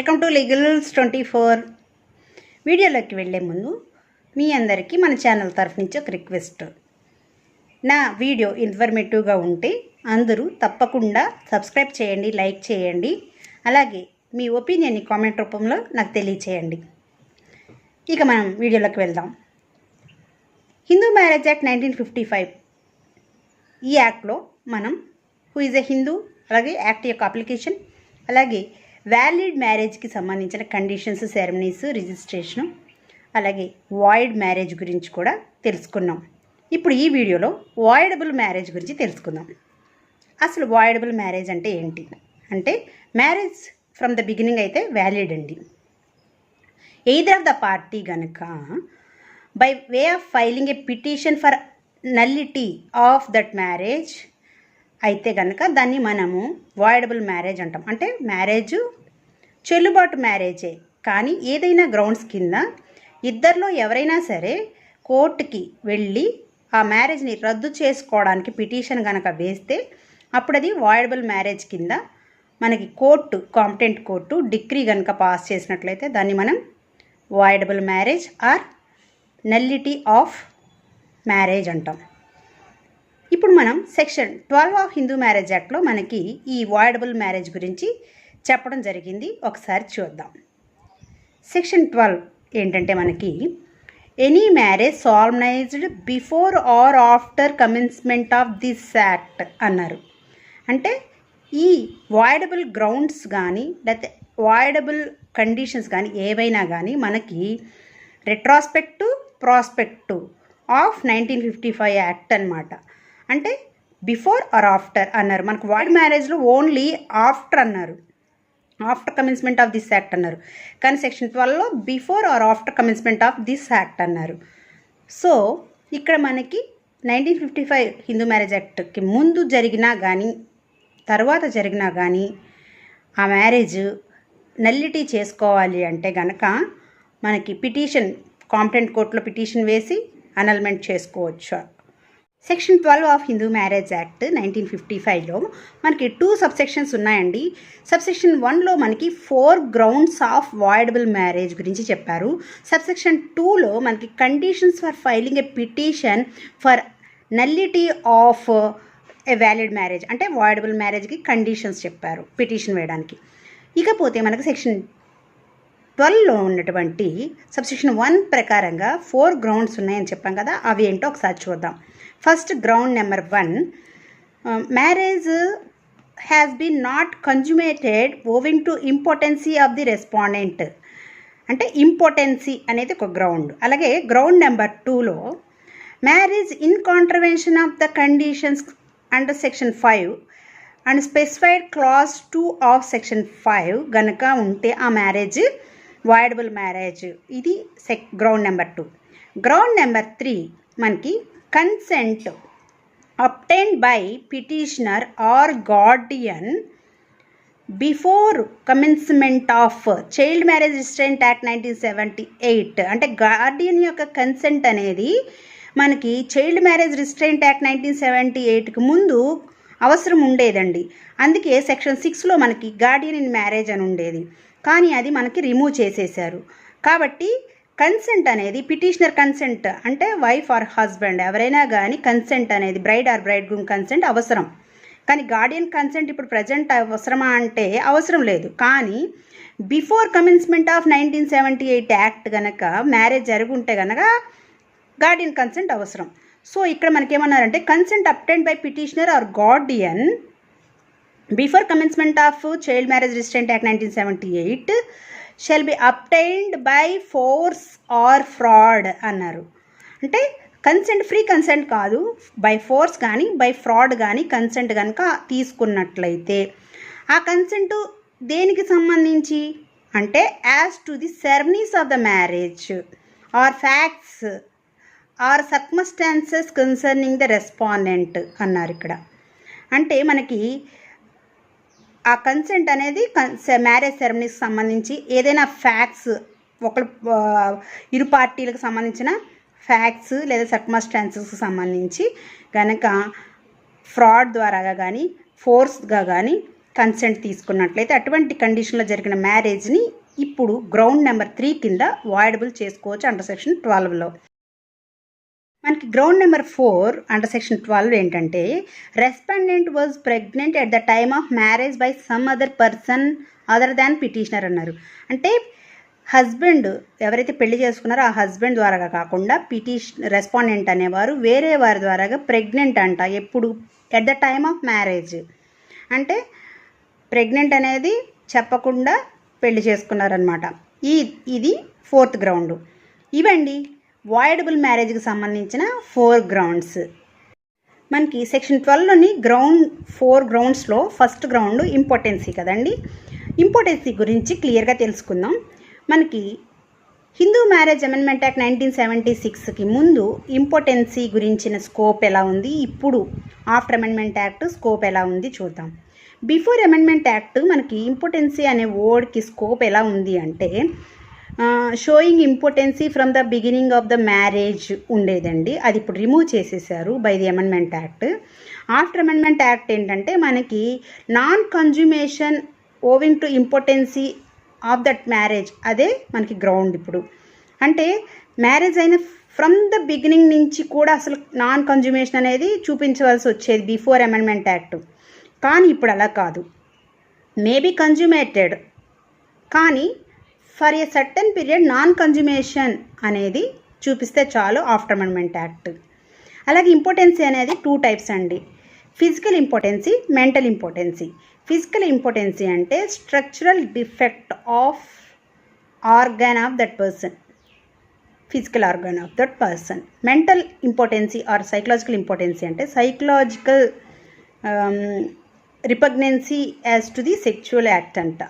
Welcome to legals 24. వీడియోలోకి వెళ్ళే ముందు మీ అందరికీ మన ఛానల్ తరఫు నుంచి ఒక రిక్వెస్ట్. నా వీడియో ఇన్ఫర్మేటివ్గా ఉంటే అందరూ తప్పకుండా సబ్స్క్రైబ్ చేయండి, లైక్ చేయండి, అలాగే మీ ఒపీనియన్ని కామెంట్ రూపంలో నాకు తెలియచేయండి. ఇక మనం వీడియోలోకి వెళ్దాం. హిందూ మ్యారేజ్ యాక్ట్ 1955 ఈ యాక్ట్లో మనం హూ ఈజ్ ఎ హిందూ, అలాగే యాక్ట్ యొక్క అప్లికేషన్, అలాగే వ్యాలిడ్ మ్యారేజ్కి సంబంధించిన కండిషన్స్, సెరమనీస్, రిజిస్ట్రేషను, అలాగే వాయిడ్ మ్యారేజ్ గురించి కూడా తెలుసుకున్నాం. ఇప్పుడు ఈ వీడియోలో వాయిడబుల్ మ్యారేజ్ గురించి తెలుసుకుందాం. అసలు వాయిడబుల్ మ్యారేజ్ అంటే ఏంటి అంటే, మ్యారేజ్ ఫ్రమ్ ద బిగినింగ్ అయితే వ్యాలిడ్ అండి. ఎయిదర్ ఆఫ్ ద పార్టీ కనుక by way of filing a petition for nullity of that marriage అయితే కనుక దాన్ని మనము వాయిడబుల్ మ్యారేజ్ అంటాం. అంటే మ్యారేజ్ చెల్లుబాటు మ్యారేజే, కానీ ఏదైనా గ్రౌండ్స్ కింద ఇద్దరిలో ఎవరైనా సరే కోర్టుకి వెళ్ళి ఆ మ్యారేజ్ని రద్దు చేసుకోవడానికి పిటిషన్ కనుక వేస్తే అప్పుడు అది వాయిడబుల్ మ్యారేజ్ కింద మనకి కోర్టు, కాంపిటెంట్ కోర్టు డిగ్రీ కనుక పాస్ చేసినట్లయితే దాన్ని మనం voidable marriage or nullity of marriage అంటాం. ఇప్పుడు మనం సెక్షన్ 12 ఆఫ్ హిందూ మ్యారేజ్ యాక్ట్లో మనకి ఈ వాయిడబుల్ మ్యారేజ్ గురించి చెప్పడం జరిగింది. ఒకసారి చూద్దాం. సెక్షన్ 12 ఏంటంటే మనకి any marriage solemnised before or after commencement of this act అన్నారు. అంటే ఈ వాయిడబుల్ గ్రౌండ్స్ కానీ లేకపోతే వాయిడబుల్ కండిషన్స్ కానీ ఏవైనా కానీ మనకి రెట్రాస్పెక్టివ్, ప్రాస్పెక్టివ్ ఆఫ్ 1955 యాక్ట్ అన్నమాట. అంటే బిఫోర్ ఆర్ ఆఫ్టర్ అన్నారు. మనకు వాయిడ్ మ్యారేజ్లో ఓన్లీ ఆఫ్టర్ అన్నారు, after commencement of this act అన్నారు. కానీ సెక్షన్ 12లో before or after commencement of this act అన్నారు. సో ఇక్కడ మనకి 1955 హిందూ మ్యారేజ్ యాక్ట్కి ముందు జరిగినా కానీ తర్వాత జరిగినా కానీ ఆ మ్యారేజ్ నల్లిటీ చేసుకోవాలి అంటే కనుక మనకి పిటిషన్, కాంపిటెంట్ కోర్టులో పిటిషన్ వేసి అనల్మెంట్ చేసుకోవచ్చు. సెక్షన్ 12 ఆఫ్ హిందూ మ్యారేజ్ యాక్ట్ 1955లో మనకి 2 సబ్సెక్షన్స్ ఉన్నాయండి. సబ్సెక్షన్ 1లో మనకి 4 గ్రౌండ్స్ ఆఫ్ వాయిడబుల్ మ్యారేజ్ గురించి చెప్పారు. సబ్సెక్షన్ 2లో మనకి conditions for filing a petition for nullity of a valid marriage, అంటే వాయిడబుల్ మ్యారేజ్కి కండిషన్స్ చెప్పారు పిటిషన్ వేయడానికి. ఇకపోతే మనకి సెక్షన్ 12లో ఉన్నటువంటి సబ్సెక్షన్ 1 ప్రకారంగా 4 గ్రౌండ్స్ ఉన్నాయని చెప్పాం కదా, అవి ఏంటో ఒకసారి చూద్దాం. First ground number 1, marriage has been not consummated owing to impotency of the respondent. అంటే ఇంపార్టెన్సీ అనేది ఒక గ్రౌండ్. అలాగే గ్రౌండ్ నెంబర్ 2లో marriage in contravention of the conditions under section 5 and specified clause 2 of section 5 గనక ఉంటే ఆ marriage voidable marriage. ఇది ground number 2. Ground number 3 మనకి consent obtained by petitioner or guardian before commencement of child marriage restraint act 1978. అంటే Guardian యొక్క consent అనేది మనకి child marriage restraint act 1978కి ముందు అవసరం ఉండేదండి. అందుకే సెక్షన్ 6లో మనకి గార్డియన్ ఇన్ మ్యారేజ్ అని ఉండేది, కానీ అది మనకి రిమూవ్ చేసేశారు. కాబట్టి కన్సెంట్ అనేది పిటిషనర్ కన్సెంట్ అంటే వైఫ్ ఆర్ హస్బెండ్ ఎవరైనా కానీ కన్సెంట్ అనేది bride or bride groom consent అవసరం. కానీ గార్డియన్ కన్సెంట్ ఇప్పుడు ప్రజెంట్ అవసరమా అంటే అవసరం లేదు. కానీ బిఫోర్ కమెన్స్మెంట్ ఆఫ్ 1978 యాక్ట్ కనుక మ్యారేజ్ జరుగుంటే కనుక గార్డియన్ కన్సెంట్ అవసరం. సో ఇక్కడ మనకేమన్నారంటే consent obtained by petitioner or guardian before commencement of child marriage restraint act 1978 shall be obtained by force or fraud అన్నారు. అంటే కన్సెంట్ ఫ్రీ కన్సెంట్ కాదు, బై ఫోర్స్ కానీ బై ఫ్రాడ్ కానీ కన్సెంట్ కనుక తీసుకున్నట్లయితే ఆ కన్సెంట్ దేనికి సంబంధించి అంటే as to the ceremonies of the marriage or facts are circumstances concerning the respondent అన్నారు ఇక్కడ. అంటే మనకి ఆ కన్సెంట్ అనేది మ్యారేజ్ సెరమనీకి సంబంధించి ఏదైనా ఫ్యాక్ట్స్, ఇరు పార్టీలకు సంబంధించిన ఫ్యాక్ట్స్ లేదా సర్కమ్స్టాన్సెస్కి సంబంధించి కనుక ఫ్రాడ్ ద్వారా కానీ ఫోర్స్గా కానీ కన్సెంట్ తీసుకున్నట్లయితే అటువంటి కండిషన్లో జరిగిన మ్యారేజ్ని ఇప్పుడు గ్రౌండ్ నెంబర్ 3 కింద వాయిడబుల్ చేసుకోవచ్చు అండర్ సెక్షన్ 12లో. మనకి గ్రౌండ్ నెంబర్ 4 అండర్ సెక్షన్ 12 ఏంటంటే respondent was pregnant at the time of marriage by some other person other than petitioner అన్నారు. అంటే హస్బెండ్ ఎవరైతే పెళ్లి చేసుకున్నారో ఆ హస్బెండ్ ద్వారాగా కాకుండా రెస్పాండెంట్ అనేవారు వేరే వారి ద్వారాగా ప్రెగ్నెంట్ అంట. ఎప్పుడు? At the time of marriage. అంటే ప్రెగ్నెంట్ అనేది చెప్పకుండా పెళ్లి చేసుకున్నారనమాట. ఇది 4th గ్రౌండ్. ఇవండి వాయిడబుల్ మ్యారేజ్కి సంబంధించిన 4 గ్రౌండ్స్. మనకి సెక్షన్ 12లోని 4 గ్రౌండ్స్లో ఫస్ట్ గ్రౌండ్ ఇంపార్టెన్సీ కదండి. ఇంపార్టెన్సీ గురించి క్లియర్గా తెలుసుకుందాం. మనకి హిందూ మ్యారేజ్ అమెండ్మెంట్ యాక్ట్ 1976కి ముందు ఇంపార్టెన్సీ గురించిన స్కోప్ ఎలా ఉంది, ఇప్పుడు ఆఫ్టర్ అమెండ్మెంట్ యాక్ట్ స్కోప్ ఎలా ఉంది చూద్దాం. బిఫోర్ అమెండ్మెంట్ యాక్ట్ మనకి ఇంపార్టెన్సీ అనే వర్డ్కి స్కోప్ ఎలా ఉంది అంటే showing impotency from the beginning of the marriage ఉండేదండి. అది ఇప్పుడు రిమూవ్ చేసేసారు by the amendment act. After amendment act ఏంటంటే మనకి non consummation owing to impotency of that marriage, అదే మనకి గ్రౌండ్ ఇప్పుడు. అంటే మ్యారేజ్ అయిన ఫ్రమ్ ద బిగినింగ్ నుంచి కూడా అసలు నాన్ కన్జ్యూమేషన్ అనేది చూపించవలసి వచ్చేది బిఫోర్ అమెండ్మెంట్ యాక్ట్. కానీ ఇప్పుడు అలా కాదు. మేబీ కన్జ్యూమేటెడ్ కానీ for a certain period non consummation అనేది చూపిస్తే చాలు ఆఫ్టర్ అమెండ్మెంట్ యాక్ట్. అలాగే ఇంపార్టెన్సీ అనేది 2 టైప్స్ అండి. Physical impotency, mental impotency. Physical impotency అంటే structural defect of organ of that person, physical organ of that person. Mental impotency or psychological impotency అంటే psychological repugnancy as to the sexual act అంట.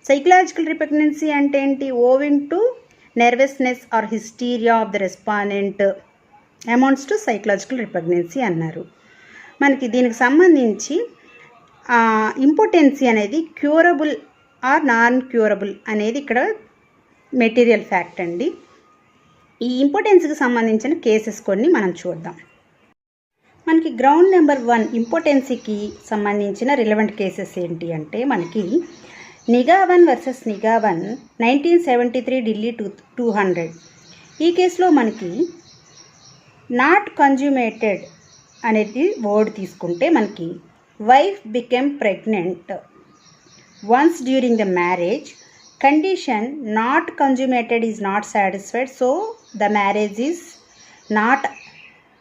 Psychological repugnancy అంటే ఏంటి? Owing to nervousness or hysteria of the respondent amounts to psychological repugnancy అన్నారు. మనకి దీనికి సంబంధించి ఇంపార్టెన్సీ అనేది curable are non curable అనేది ఇక్కడ మెటీరియల్ ఫ్యాక్ట్ అండి. ఈ ఇంపార్టెన్సీకి సంబంధించిన కేసెస్ కొన్ని మనం చూద్దాం. మనకి గ్రౌండ్ నెంబర్ 1 ఇంపార్టెన్సీకి సంబంధించిన రిలవెంట్ కేసెస్ ఏంటి అంటే మనకి నిగావన్ వర్సెస్ నిగావన్ 1973 ఢిల్లీ 200. ఈ కేసులో మనకి నాట్ కన్జ్యూమేటెడ్ అనేది వర్డ్ తీసుకుంటే మనకి wife became pregnant once during the marriage, condition not consummated is not satisfied, so the marriage is not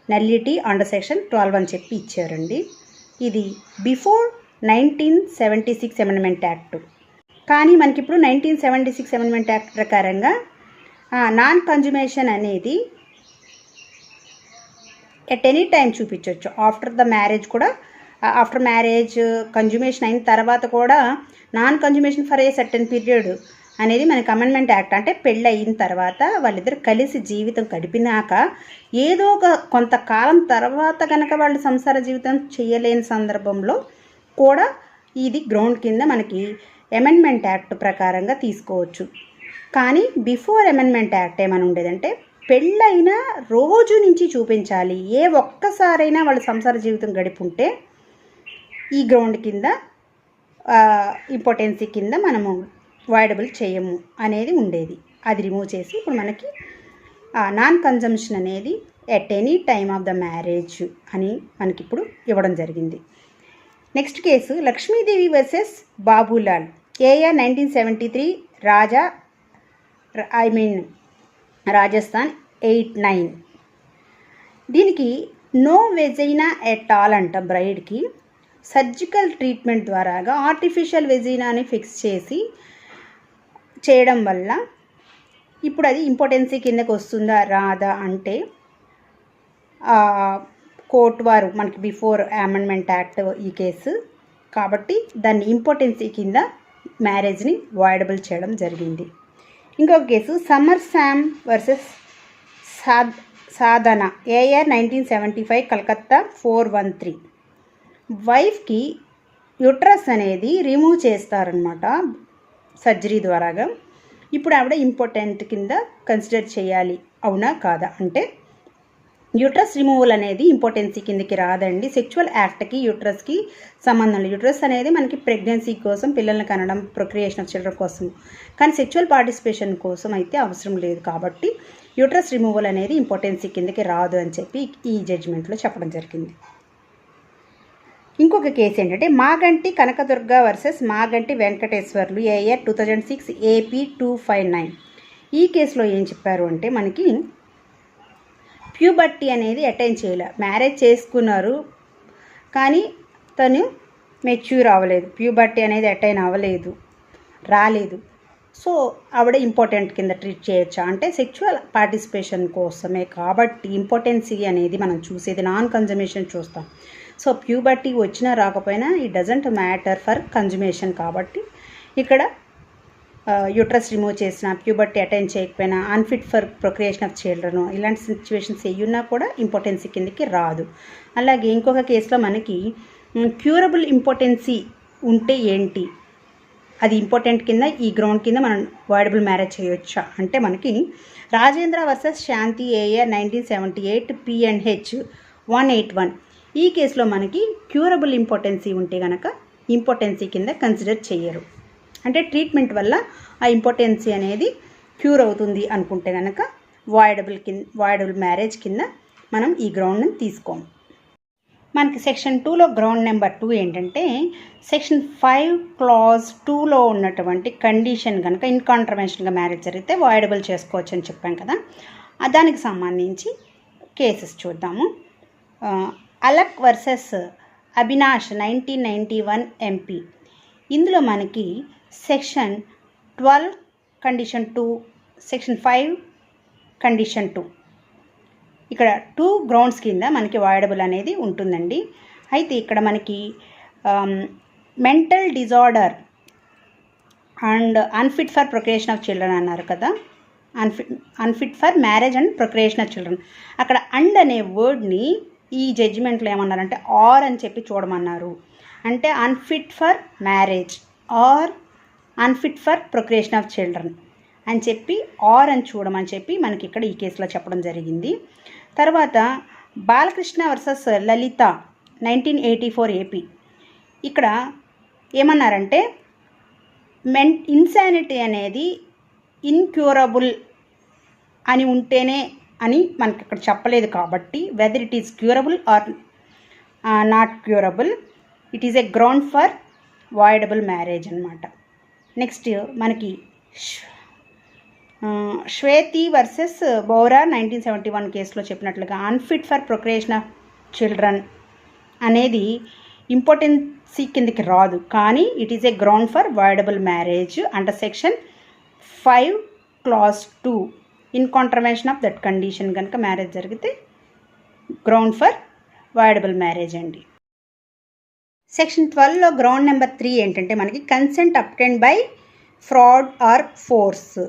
nullity under section 12 అని చెప్పి ఇచ్చారండి. ఇది బిఫోర్ 1976 అమెండ్మెంట్ యాక్ట్. కానీ మనకి ఇప్పుడు 1976 అమెండ్మెంట్ యాక్ట్ ప్రకారంగా నాన్ కన్జ్యూమేషన్ అనేది ఎట్ ఎనీ టైం చూపించవచ్చు. ఆఫ్టర్ ద మ్యారేజ్ కూడా, ఆఫ్టర్ మ్యారేజ్ కన్జ్యూమేషన్ అయిన తర్వాత కూడా non consummation for a certain period అనేది మనకి అమెండ్మెంట్ యాక్ట్. అంటే పెళ్ళి అయిన తర్వాత వాళ్ళిద్దరు కలిసి జీవితం గడిపినాక ఏదో ఒక కొంతకాలం తర్వాత కనుక వాళ్ళు సంసార జీవితం చేయలేని సందర్భంలో కూడా ఇది గ్రౌండ్ కింద మనకి అమెండ్మెంట్ యాక్ట్ ప్రకారంగా తీసుకోవచ్చు. కానీ బిఫోర్ అమెండ్మెంట్ యాక్ట్ ఏమని ఉండేదంటే పెళ్ళైన రోజు నుంచి చూపించాలి. ఏ ఒక్కసారైనా వాళ్ళు సంసార జీవితం గడిపుంటే ఈ గ్రౌండ్ కింద ఇంపార్టెన్సీ కింద మనము వాయిడబుల్ చేయము అనేది ఉండేది. అది రిమూవ్ చేసి ఇప్పుడు మనకి నాన్ కన్జంప్షన్ అనేది at any time of the marriage అని మనకి ఇప్పుడు ఇవ్వడం జరిగింది. Next case Lakshmidevi versus Babulal, AR 1973, Rajasthan 89. దీనికి నో వెజైనా ఎట్ ఆల్ అంట. బ్రైడ్కి సర్జికల్ ట్రీట్మెంట్ ద్వారాగా ఆర్టిఫిషియల్ వెజైనాని ఫిక్స్ చేయడం వల్ల ఇప్పుడు అది ఇంపార్టెన్సీ కిందకి వస్తుందా రాదా అంటే కోర్టు వారు మనకి బిఫోర్ అమెండ్మెంట్ యాక్ట్ ఈ కేసు కాబట్టి దాన్ని ఇంపార్టెన్సీ కింద మ్యారేజ్ని వాయిడబుల్ చేయడం జరిగింది. ఇంకొక కేసు సమర్ శామ్ వర్సెస్ సాధన, ఏఆర్ 1975, కలకత్తా 413. వైఫ్కి యూట్రస్ అనేది రిమూవ్ చేస్తారనమాట సర్జరీ ద్వారాగా. ఇప్పుడు ఆవిడ ఇంపార్టెంట్ కింద కన్సిడర్ చేయాలి, అవునా కాదా అంటే యూట్రస్ రిమూవల్ అనేది ఇంపార్టెన్సీ కిందకి రాదండి. సెక్షువల్ యాక్ట్కి యూట్రస్కి సంబంధం లేదు. యూట్రస్ అనేది మనకి ప్రెగ్నెన్సీ కోసం, పిల్లల్ని కనడం, ప్రొక్రియేషన్ ఆఫ్ చిల్డ్రన్ కోసం, కానీ సెక్షువల్ పార్టిసిపేషన్ కోసం అయితే అవసరం లేదు. కాబట్టి యూట్రస్ రిమూవల్ అనేది ఇంపార్టెన్సీ కిందకి రాదు అని చెప్పి ఈ జడ్జిమెంట్లో చెప్పడం జరిగింది. ఇంకొక కేసు ఏంటంటే Maganti Kanakadurga versus Maganti Venkateswarlu AR 2006 AP 259. ఈ కేసులో ఏం చెప్పారు అంటే మనకి ప్యూబర్టీ అనేది అటైన్ చేయలే, మ్యారేజ్ చేసుకున్నారు కానీ తను మెచ్యూర్ అవ్వలేదు, ప్యూబర్టీ అనేది అటైన్ అవ్వలేదు, రాలేదు. సో ఆవిడ ఇంపార్టెంట్ కింద ట్రీట్ చేయొచ్చా అంటే సెక్షువల్ పార్టిసిపేషన్ కోసమే కాబట్టి ఇంపార్టెన్సీ అనేది మనం చూసేది నాన్ కన్జమేషన్ చూస్తాం. సో ప్యూబర్టీ వచ్చినా రాకపోయినా ఇట్ డజంట్ మ్యాటర్ ఫర్ కన్జుమేషన్. కాబట్టి ఇక్కడ యూట్రస్ రిమూవ్ చేసిన, ప్యూబర్టీ అటైన్ చేయకపోయినా, unfit for procreation of children, ఇలాంటి సిచ్యువేషన్స్ ఏయున్నా కూడా ఇంపార్టెన్సీ కిందకి రాదు. అలాగే ఇంకొక కేసులో మనకి క్యూరబుల్ ఇంపార్టెన్సీ ఉంటే ఏంటి, అది ఇంపార్టెంట్ కింద ఈ గ్రౌండ్ కింద మనం వాయిడబుల్ మ్యారేజ్ చేయొచ్చా అంటే మనకి రాజేంద్ర వర్సెస్ శాంతి ఏఆర్ 1978 PNH 181. ఈ కేసులో మనకి క్యూరబుల్ ఇంపార్టెన్సీ ఉంటే కనుక ఇంపార్టెన్సీ కింద కన్సిడర్ చేయరు. అంటే ట్రీట్మెంట్ వల్ల ఆ ఇంపార్టెన్సీ అనేది క్యూర్ అవుతుంది అనుకుంటే కనుక వాయిడబుల్ మ్యారేజ్ కింద మనం ఈ గ్రౌండ్ని తీసుకోము. మనకి సెక్షన్ 2లో గ్రౌండ్ నెంబర్ 2 ఏంటంటే సెక్షన్ 5 Clause 2లో ఉన్నటువంటి కండిషన్ కనుక ఇన్కాంట్రవెన్షన్గా మ్యారేజ్ జరిగితే వాయిడబుల్ చేసుకోవచ్చు అని చెప్పాం కదా. దానికి సంబంధించి కేసెస్ చూద్దాము. అలక్ వర్సెస్ అవినాష్ 1991 MP. ఇందులో మనకి సెక్షన్ 12 కండిషన్ 2, సెక్షన్ 5 కండిషన్ 2, ఇక్కడ 2 గ్రౌండ్స్ కింద మనకి వాయిడబుల్ అనేది ఉంటుందండి. అయితే ఇక్కడ మనకి mental disorder and unfit for procreation of children అన్నారు కదా, unfit for marriage and procreation of children. అక్కడ అండ్ అనే వర్డ్ని ఈ జడ్జిమెంట్లో ఏమన్నారంటే ఆర్ అని చెప్పి చూడమన్నారు. అంటే unfit for marriage or unfit for procreation of children అని చెప్పి ఆర్ అని చూడమని చెప్పి మనకి ఇక్కడ ఈ కేసులో చెప్పడం జరిగింది. తర్వాత బాలకృష్ణ వర్సెస్ లలిత 1984 AP. ఇక్కడ ఏమన్నారంటే ఇన్సానిటీ అనేది ఇన్క్యూరబుల్ అని ఉంటేనే అని మనకి ఇక్కడ చెప్పలేదు. కాబట్టి whether it is curable or not curable, it is a ground for voidable marriage అనమాట. నెక్స్ట్ మనకి శ్వేతి వర్సెస్ బౌరా 1971 కేసులో చెప్పినట్లుగా unfit for procreation of children అనేది ఇంపార్టెన్సీ కిందకి రాదు, కానీ it is a ground for voidable marriage under section 5 Clause 2 in contravention of that condition కనుక marriage జరిగితే గ్రౌండ్ ఫర్ వాయిడబుల్ మ్యారేజ్ అండి. సెక్షన్ 12లో గ్రౌండ్ నెంబర్ 3 ఏంటంటే మనకి consent obtained by fraud or force.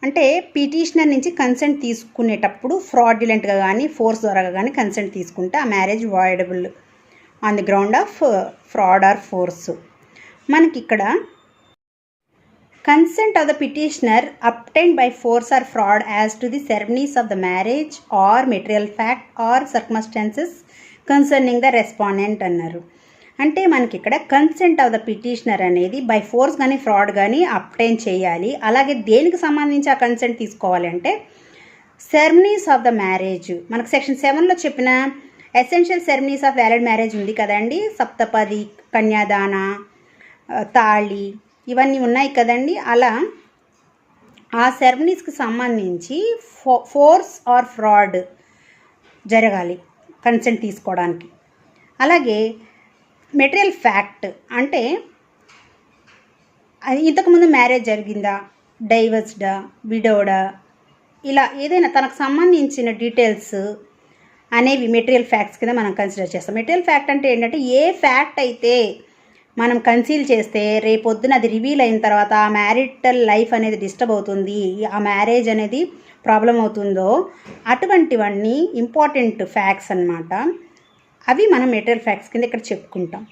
అంటే పిటిషనర్ నుంచి కన్సెంట్ తీసుకునేటప్పుడు ఫ్రాడ్యులెంట్గా కానీ ఫోర్స్ ద్వారా కానీ కన్సెంట్ తీసుకుంటే ఆ marriage voidable on the ground of fraud or force. మనకి ఇక్కడ consent of the petitioner obtained by force or fraud as to the ceremonies of the marriage or material fact or circumstances concerning the respondent అన్నారు. అంటే మనకి ఇక్కడ consent of the petitioner అనేది by force కానీ fraud కానీ obtain చేయాలి. అలాగే దేనికి సంబంధించి ఆ కన్సెంట్ తీసుకోవాలి అంటే సెరమనీస్ ఆఫ్ ద మ్యారేజ్. మనకు సెక్షన్ 7లో చెప్పిన essential ceremonies of valid marriage ఉంది కదండి, సప్తపది, కన్యాదాన, తాళి, ఇవన్నీ ఉన్నాయి కదండి. అలా ఆ సెరమనీస్కి సంబంధించి ఫోర్స్ ఆర్ ఫ్రాడ్ జరగాలి కన్సెంట్ తీసుకోవడానికి. అలాగే మెటీరియల్ ఫ్యాక్ట్ అంటే ఇంతకుముందు మ్యారేజ్ జరిగిందా, డైవర్స్డా, విడోడా, ఇలా ఏదైనా తనకు సంబంధించిన డీటెయిల్స్ అనేవి మెటీరియల్ ఫ్యాక్ట్స్ కింద మనం కన్సిడర్ చేస్తాం. మెటీరియల్ ఫ్యాక్ట్ అంటే ఏంటంటే ఏ ఫ్యాక్ట్ అయితే మనం కన్సీల్ చేస్తే రేపొద్దున అది రివీల్ అయిన తర్వాత ఆ మ్యారిటల్ లైఫ్ అనేది డిస్టర్బ్ అవుతుంది, ఆ మ్యారేజ్ అనేది ప్రాబ్లం అవుతుందో అటువంటివన్నీ ఇంపార్టెంట్ ఫ్యాక్ట్స్ అన్నమాట. అవి మనం మెటీరియల్ ఫ్యాక్ట్స్ కింద ఇక్కడ చెప్పుకుంటాం.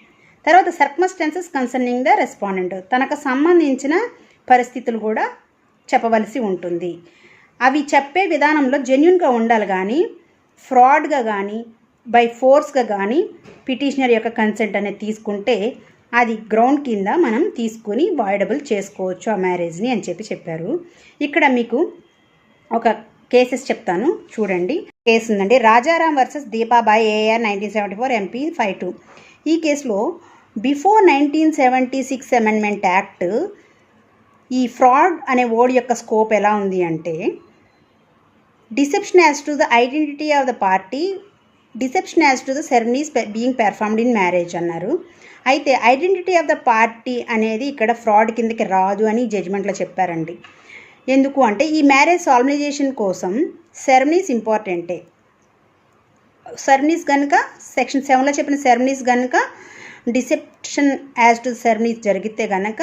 తర్వాత సర్కమ్స్టాన్సెస్ కన్సర్నింగ్ ద రెస్పాండెంట్, తనకు సంబంధించిన పరిస్థితులు కూడా చెప్పవలసి ఉంటుంది. అవి చెప్పే విధానంలో జెన్యున్గా ఉండాలి, కానీ ఫ్రాడ్గా కానీ బై ఫోర్స్గా కానీ పిటిషనర్ యొక్క కన్సెంట్ అనేది తీసుకుంటే అది గ్రౌండ్ కింద మనం తీసుకుని వాయిడబుల్ చేసుకోవచ్చు ఆ మ్యారేజ్ని అని చెప్పారు. ఇక్కడ మీకు ఒక కేసెస్ చెప్తాను చూడండి. కేసు ఉందండి, రాజారాం వర్సెస్ దీపాబాయి ఏఆర్ 1974 MP 52. ఈ కేసులో బిఫోర్ 1976 అమెండ్మెంట్ యాక్ట్ ఈ ఫ్రాడ్ అనే వర్డ్ యొక్క స్కోప్ ఎలా ఉంది అంటే deception as to the identity of the party, deception as to the ceremonies being performed in marriage అన్నారు. అయితే ఐడెంటిటీ ఆఫ్ ద పార్టీ అనేది ఇక్కడ ఫ్రాడ్ కిందకి రాదు అని జడ్జిమెంట్లో చెప్పారండి. ఎందుకు అంటే ఈ మ్యారేజ్ సాల్మనైజేషన్ కోసం సెరమనీస్ ఇంపార్టెంటే. సెరమనీస్ కనుక సెక్షన్ 7లో చెప్పిన సెరమనీస్ కనుక డిసెప్షన్ యాజ్ టు సెరమనీస్ జరిగితే కనుక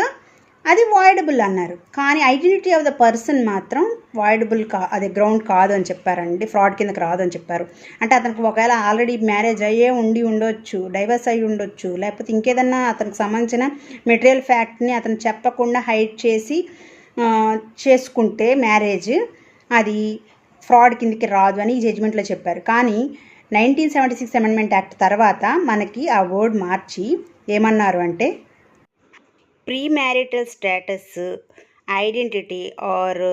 అది వాయిడబుల్ అన్నారు. కానీ ఐడెంటిటీ ఆఫ్ ద పర్సన్ మాత్రం వాయిడబుల్ అది గ్రౌండ్ కాదు అని చెప్పారండి, ఫ్రాడ్ కిందకి రాదు అని చెప్పారు. అంటే అతనికి ఒకవేళ ఆల్రెడీ మ్యారేజ్ అయ్యే ఉండొచ్చు, డైవర్స్ అయ్యి ఉండొచ్చు, లేకపోతే ఇంకేదన్నా అతనికి సంబంధించిన మెటీరియల్ ఫ్యాక్ట్ని అతను చెప్పకుండా హైడ్ చేసి చేసుకుంటే మ్యారేజ్ అది ఫ్రాడ్ కిందకి రాదు అని ఈ జడ్జిమెంట్లో చెప్పారు. కానీ 1976 అమెండ్మెంట్ యాక్ట్ తర్వాత మనకి ఆ వర్డ్ మార్చి ఏమన్నారు అంటే pre marital status, identity are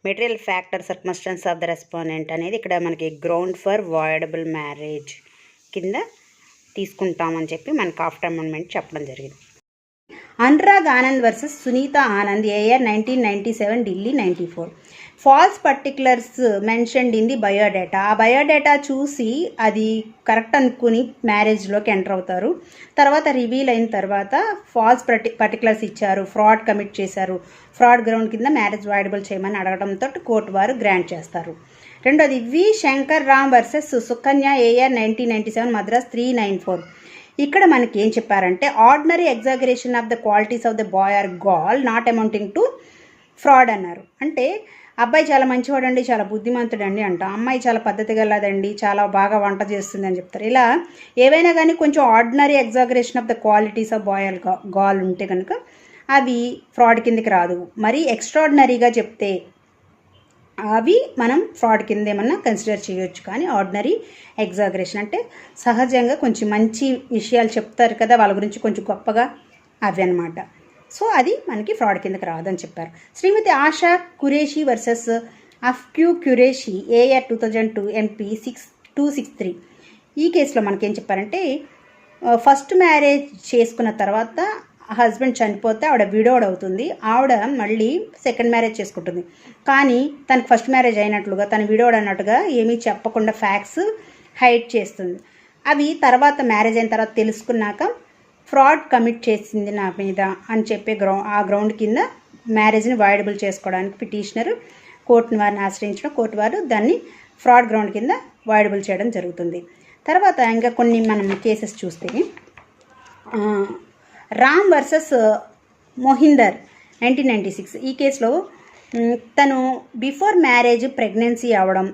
material factor circumstances of the respondent అనేది ఇక్కడ మనకి గ్రౌండ్ ఫర్ వాయిడబుల్ మ్యారేజ్ కింద తీసుకుంటామని చెప్పి మనకు ఆఫ్టర్ అమెండ్మెంట్ చెప్పడం జరిగింది. Anurag Anand versus Sunita Anand AR 1997 Delhi 94. False particulars mentioned in the biodata. ఆ బయోడేటా చూసి అది కరెక్ట్ అనుకుని మ్యారేజ్లోకి ఎంటర్ అవుతారు. తర్వాత రివీల్ అయిన తర్వాత ఫాల్స్ పర్టికులర్స్ ఇచ్చారు, ఫ్రాడ్ కమిట్ చేశారు, ఫ్రాడ్ గ్రౌండ్ కింద మ్యారేజ్ వాయిడబుల్ చేయమని అడగడంతో కోర్టు వారు గ్రాంట్ చేస్తారు. రెండోది V Shankar Ram versus Sukanya AR 1997 Madras 394. ఇక్కడ మనకి ఏం చెప్పారంటే ordinary exaggeration of the qualities of the boy or girl not amounting to fraud అన్నారు. అంటే అబ్బాయి చాలా మంచివాడండి, చాలా బుద్ధిమంతుడండి అంటాం, అమ్మాయి చాలా పద్ధతి గలదండి, చాలా బాగా వంట చేస్తుంది అని చెప్తారు. ఇలా ఏవైనా కానీ కొంచెం ordinary exaggeration of the qualities of boy or girl ఉంటే కనుక అవి ఫ్రాడ్ కిందకి రాదు. మరి ఎక్స్ట్రాడినరీగా చెప్తే అవి మనం ఫ్రాడ్ కింద ఏమన్నా కన్సిడర్ చేయొచ్చు. కానీ ఆర్డినరీ ఎగ్జాగరేషన్ అంటే సహజంగా కొంచెం మంచి విషయాలు చెప్తారు కదా, వాళ్ళ గురించి కొంచెం గొప్పగా, అవి అనమాట. సో అది మనకి ఫ్రాడ్ కిందకి రాదని చెప్పారు. శ్రీమతి ఆశా కురేషి వర్సెస్ అఫ్క్యూ కురేషి ఏఆర్ 2002 MP 6263. ఈ కేసులో మనకేం చెప్పారంటే ఫస్ట్ మ్యారేజ్ చేసుకున్న తర్వాత హస్బెండ్ చనిపోతే ఆవిడ విడోడ్ అవుతుంది. ఆవిడ మళ్ళీ సెకండ్ మ్యారేజ్ చేసుకుంటుంది. కానీ తనకు ఫస్ట్ మ్యారేజ్ అయినట్లుగా, తను విడోడ్ అన్నట్టుగా ఏమీ చెప్పకుండా ఫ్యాక్ట్స్ హైడ్ చేస్తుంది. అవి తర్వాత మ్యారేజ్ అయిన తర్వాత తెలుసుకున్నాక ఫ్రాడ్ కమిట్ చేసింది నా మీద అని చెప్పే ఆ గ్రౌండ్ కింద మ్యారేజ్ని వాయిడబుల్ చేసుకోవడానికి పిటిషనర్ కోర్టుని వారిని ఆశ్రయించడం, కోర్టు వారు దాన్ని ఫ్రాడ్ గ్రౌండ్ కింద వాయిడబుల్ చేయడం జరుగుతుంది. తర్వాత ఇంకా కొన్ని మనం కేసెస్ చూస్తే రామ్ వర్సెస్ మొహిందర్ 1996. ఈ కేసులో తను బిఫోర్ మ్యారేజ్ ప్రెగ్నెన్సీ అవ్వడం,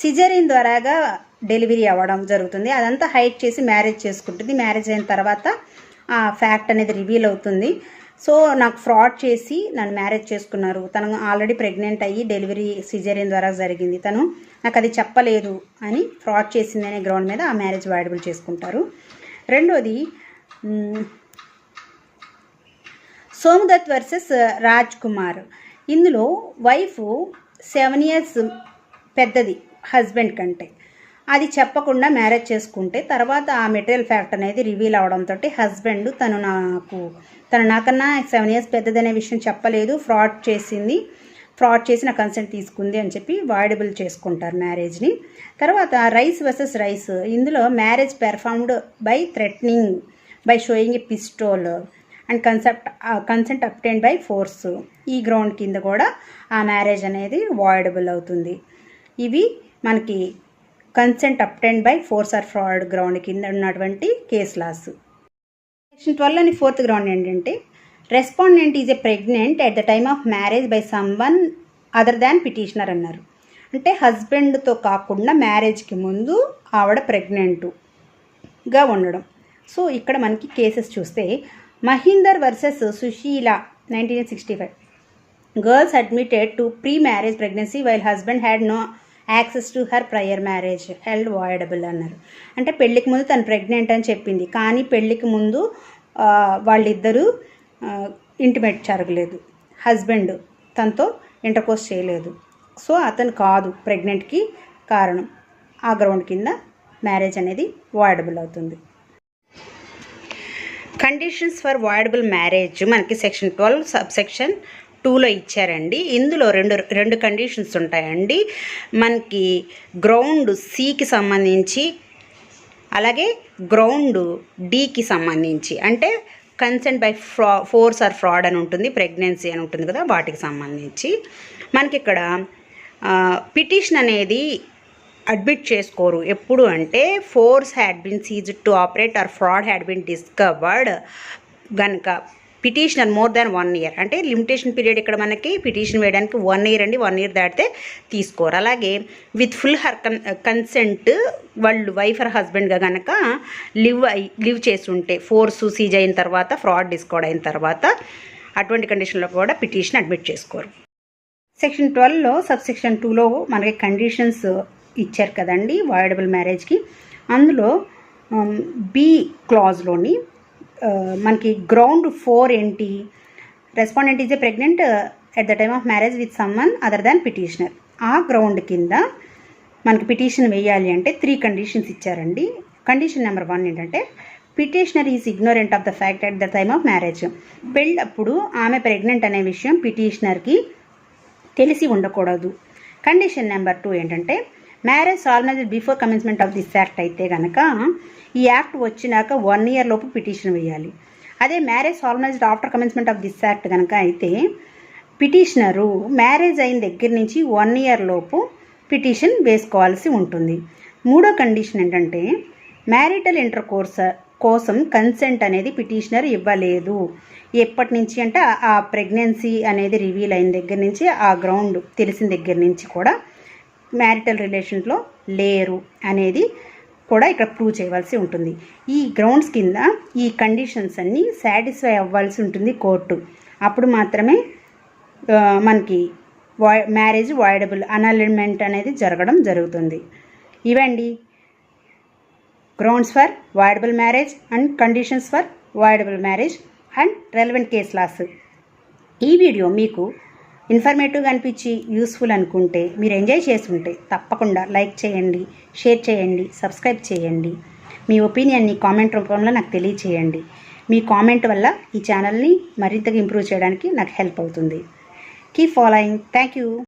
సిజరీన్ ద్వారాగా డెలివరీ అవ్వడం జరుగుతుంది. అదంతా హైడ్ చేసి మ్యారేజ్ చేసుకుంటుంది. మ్యారేజ్ అయిన తర్వాత ఆ ఫ్యాక్ట్ అనేది రివీల్ అవుతుంది. సో నాకు ఫ్రాడ్ చేసి నన్ను మ్యారేజ్ చేసుకున్నారు, తను ఆల్రెడీ ప్రెగ్నెంట్ అయ్యి డెలివరీ సిజరీన్ ద్వారా జరిగింది, తను నాకు అది చెప్పలేదు అని ఫ్రాడ్ చేసింది అనే గ్రౌండ్ మీద ఆ మ్యారేజ్ వాయిడబుల్ చేసుకుంటారు. రెండోది సోమదత్ వర్సెస్ రాజ్ కుమార్. ఇందులో వైఫ్ 7 years పెద్దది హస్బెండ్ కంటే, అది చెప్పకుండా మ్యారేజ్ చేసుకుంటే తర్వాత ఆ మెటీరియల్ ఫ్యాక్ట్ అనేది రివీల్ అవడంతో హస్బెండ్ తను నాకన్నా 7 years పెద్దదనే విషయం చెప్పలేదు, ఫ్రాడ్ చేసి నా కన్సెంట్ తీసుకుంది అని చెప్పి వాయిడబుల్ చేసుకుంటారు మ్యారేజ్ని. తర్వాత రైస్ వర్సెస్ రైస్. ఇందులో marriage performed by threatening by showing a pistol and consent obtained by force. ఈ గ్రౌండ్ కింద కూడా ఆ మ్యారేజ్ అనేది వాయిడబుల్ అవుతుంది. ఇవి మనకి consent obtained by force or fraud ground కింద ఉన్నటువంటి case laws. Section 12 4th ground ఏంటంటే respondent is a pregnant at the time of marriage by someone other than petitioner అన్నారు. అంటే హస్బెండ్తో కాకుండా మ్యారేజ్కి ముందు ఆవిడ ప్రెగ్నెంట్గా ఉండడం. సో ఇక్కడ మనకి కేసెస్ చూస్తే Mahinder versus Sushila 1965. Girls admitted to pre-marriage pregnancy while husband had no access to her prior marriage held voidable అన్నారు. అంటే పెళ్ళికి ముందు తను ప్రెగ్నెంట్ అని చెప్పింది, కానీ పెళ్ళికి ముందు వాళ్ళిద్దరూ ఇంటిమేట్ జరగలేదు. హస్బెండ్ తనతో ఇంటర్కోర్స్ చేయలేదు. సో అతను కాదు ప్రెగ్నెంట్కి కారణం. ఆ గ్రౌండ్ కింద మ్యారేజ్ అనేది వాయిడబుల్ అవుతుంది. కండిషన్స్ ఫర్ వాయిడబుల్ మ్యారేజ్ మనకి సెక్షన్ 12 సబ్సెక్షన్ 2లో ఇచ్చారండి. ఇందులో రెండు కండిషన్స్ ఉంటాయండి. మనకి గ్రౌండ్ సికి సంబంధించి, అలాగే గ్రౌండ్ డికి సంబంధించి. అంటే consent by force or fraud అని ఉంటుంది, ప్రెగ్నెన్సీ అని ఉంటుంది కదా, వాటికి సంబంధించి మనకి ఇక్కడ పిటిషన్ అనేది అడ్మిట్ చేసుకోరు. ఎప్పుడు అంటే force had been ceased to operate or fraud had been discovered కనుక పిటిషనర్ మోర్ దాన్ 1 year, అంటే లిమిటేషన్ పీరియడ్ ఇక్కడ మనకి పిటిషన్ వేయడానికి 1 year అండి. 1 year దాటితే తీసుకోరు. అలాగే విత్ ఫుల్ కన్సెంట్ వాళ్ళు వైఫ్ ఆర్ హస్బెండ్గా కనుక లివ్ చేసి ఉంటే, ఫోర్స్ సీజ్ అయిన తర్వాత, ఫ్రాడ్ డిస్కవర్డ్ అయిన తర్వాత, అటువంటి కండిషన్లో కూడా పిటిషన్ అడ్మిట్ చేసుకోరు. సెక్షన్ 12లో సబ్సెక్షన్ 2లో మనకి కండిషన్స్ ఇచ్చారు కదండి వాయిడబుల్ మ్యారేజ్కి. అందులో బి క్లాజ్లోని మనకి గ్రౌండ్ 4 ఏంటి? Respondent is a pregnant at the time of marriage with someone other than petitioner. ఆ గ్రౌండ్ కింద మనకి పిటిషన్ వేయాలి అంటే 3 కండిషన్స్ ఇచ్చారండి. కండిషన్ నెంబర్ 1 ఏంటంటే petitioner is ignorant of the fact at the time of marriage. పెళ్ళప్పుడు ఆమె ప్రెగ్నెంట్ అనే విషయం పిటిషనర్కి తెలిసి ఉండకూడదు. కండిషన్ నెంబర్ 2 ఏంటంటే marriage solved before commencement of this act అయితే కనుక ఈ యాక్ట్ వచ్చినాక 1 year లోపు పిటిషన్ వేయాలి. అదే marriage solved after commencement of this act కనుక అయితే పిటిషనరు మ్యారేజ్ అయిన దగ్గర నుంచి 1 year లోపు పిటిషన్ వేసుకోవాల్సి ఉంటుంది. మూడో కండిషన్ ఏంటంటే మ్యారిటల్ ఇంటర్కోర్స్ కోసం కన్సెంట్ అనేది పిటిషనర్ ఇవ్వలేదు. ఎప్పటి నుంచి అంటే ఆ ప్రెగ్నెన్సీ అనేది రివీల్ అయిన దగ్గర నుంచి, ఆ గ్రౌండ్ తెలిసిన దగ్గర నుంచి కూడా మ్యారిటల్ రిలేషన్లో లేరు అనేది కూడా ఇక్కడ ప్రూవ్ చేయవలసి ఉంటుంది. ఈ గ్రౌండ్స్ కింద ఈ కండిషన్స్ అన్నీ సాటిస్ఫై అవ్వాల్సి ఉంటుంది కోర్టు. అప్పుడు మాత్రమే మనకి మ్యారేజ్ వాయిడబుల్ అనల్మెంట్ అనేది జరుగుతుంది. ఇవండి grounds for voidable marriage and conditions for voidable marriage and relevant case laws. ఈ వీడియో మీకు ఇన్ఫర్మేటివ్గా అనిపించి యూస్ఫుల్ అనుకుంటే, మీరు ఎంజాయ్ చేస్తుంటే తప్పకుండా లైక్ చేయండి, షేర్ చేయండి, సబ్స్క్రైబ్ చేయండి. మీ ఒపీనియన్ని కామెంట్ రూపంలో నాకు తెలియచేయండి. మీ కామెంట్ వల్ల ఈ ఛానల్ని మరింతగా ఇంప్రూవ్ చేయడానికి నాకు హెల్ప్ అవుతుంది. Keep following. Thank you.